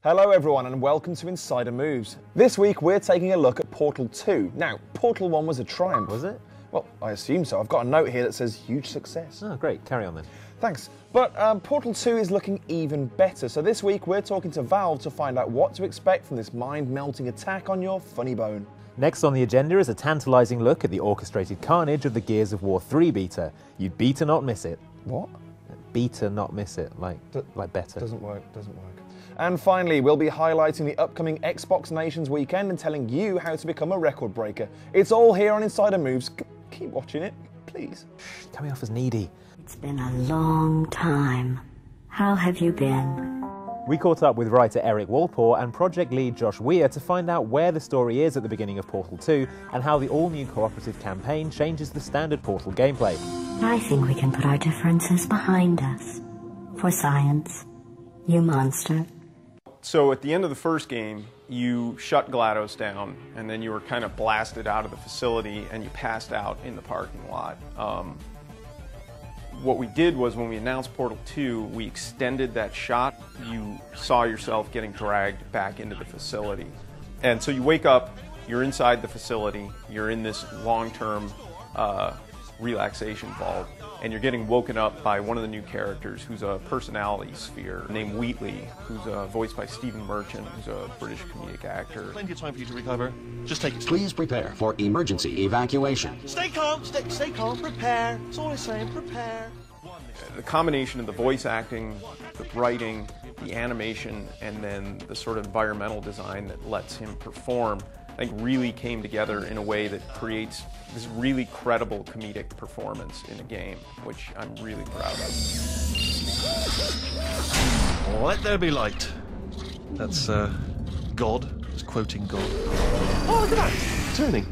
Hello everyone and welcome to Insider Moves. This week we're taking a look at Portal 2. Now, Portal 1 was a triumph. Was it? Well, I assume so. I've got a note here that says huge success. Oh, great. Carry on then. Thanks. But Portal 2 is looking even better. So this week we're talking to Valve to find out what to expect from this mind-melting attack on your funny bone. Next on the agenda is a tantalising look at the orchestrated carnage of the Gears of War 3 beta. You'd better not miss it. What? Better not miss it, like better. Doesn't work. And finally, we'll be highlighting the upcoming Xbox Nations weekend and telling you how to become a record breaker. It's all here on Insider Moves. Keep watching it, please. Coming off as needy. It's been a long time. How have you been? We caught up with writer Eric Walpole and project lead Josh Weir to find out where the story is at the beginning of Portal 2 and how the all-new cooperative campaign changes the standard Portal gameplay. I think we can put our differences behind us. For science. You monster. So at the end of the first game, you shut GLaDOS down, and then you were kind of blasted out of the facility, and you passed out in the parking lot. What we did was when we announced Portal 2, we extended that shot. You saw yourself getting dragged back into the facility. And so you wake up, you're inside the facility, you're in this long-term relaxation vault, and you're getting woken up by one of the new characters who's a personality sphere named Wheatley, who's voiced by Stephen Merchant, who's a British comedic actor. Plenty of time for you to recover. Just take it. Please prepare for emergency evacuation. Stay calm, stay calm, prepare. That's all I'm saying, prepare. The combination of the voice acting, the writing, the animation, and then the sort of environmental design that lets him perform, I think really came together in a way that creates this really credible comedic performance in a game, which I'm really proud of. Let there be light. That's God. It's quoting God. Oh, look at that! Turning.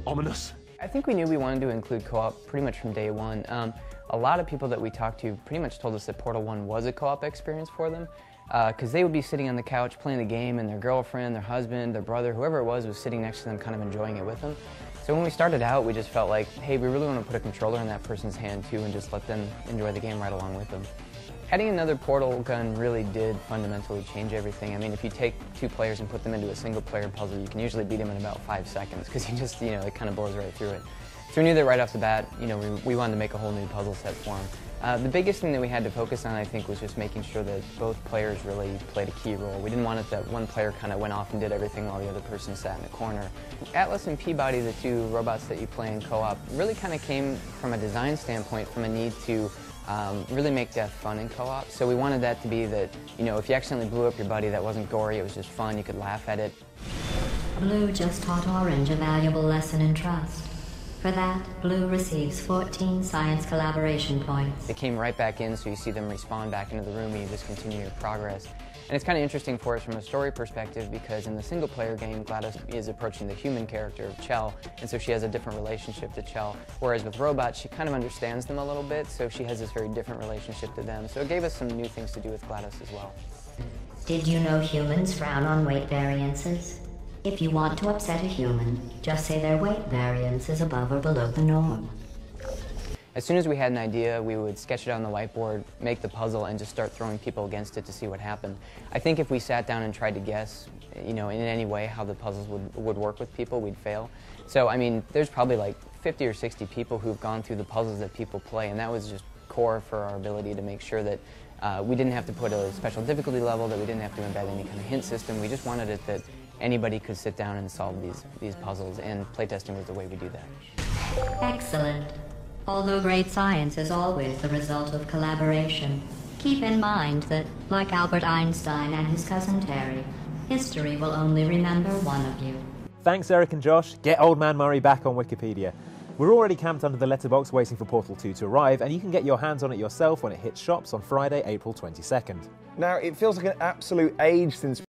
Ominous. I think we knew we wanted to include co-op pretty much from day one. A lot of people that we talked to pretty much told us that Portal 1 was a co-op experience for them. Because they would be sitting on the couch playing the game and their girlfriend, their husband, their brother, whoever it was sitting next to them kind of enjoying it with them. So when we started out, we just felt like, hey, we really want to put a controller in that person's hand too and just let them enjoy the game right along with them. Adding another portal gun really did fundamentally change everything. I mean, if you take two players and put them into a single player puzzle, you can usually beat them in about 5 seconds because you just, it kind of blows right through it. So we knew that right off the bat, we wanted to make a whole new puzzle set for them. The biggest thing that we had to focus on, I think, was just making sure that both players really played a key role. We didn't want it that one player kind of went off and did everything while the other person sat in a corner. Atlas and Peabody, the two robots that you play in co-op, really kind of came from a design standpoint from a need to really make death fun in co-op. So we wanted that to be that, if you accidentally blew up your buddy, that wasn't gory, it was just fun, you could laugh at it. Blue just taught Orange a valuable lesson in trust. For that, Blue receives 14 science collaboration points. They came right back in, so you see them respawn back into the room and you just continue your progress. And it's kind of interesting for us from a story perspective because in the single-player game, GLaDOS is approaching the human character of Chell, and so she has a different relationship to Chell. Whereas with robots, she kind of understands them a little bit, so she has this very different relationship to them. So it gave us some new things to do with GLaDOS as well. Did you know humans frown on weight variances? If you want to upset a human, just say their weight variance is above or below the norm. As soon as we had an idea, we would sketch it on the whiteboard, make the puzzle, and just start throwing people against it to see what happened. I think if we sat down and tried to guess, in any way how the puzzles would work with people, we'd fail. So, I mean, there's probably like 50 or 60 people who've gone through the puzzles that people play, and that was just core for our ability to make sure that we didn't have to put a special difficulty level, that we didn't have to embed any kind of hint system. We just wanted it that anybody could sit down and solve these puzzles, and playtesting was the way we do that. Excellent. Although great science is always the result of collaboration, keep in mind that, like Albert Einstein and his cousin Terry, history will only remember one of you. Thanks, Eric and Josh. Get Old Man Murray back on Wikipedia. We're already camped under the letterbox waiting for Portal 2 to arrive, and you can get your hands on it yourself when it hits shops on Friday, April 22nd. Now, it feels like an absolute age since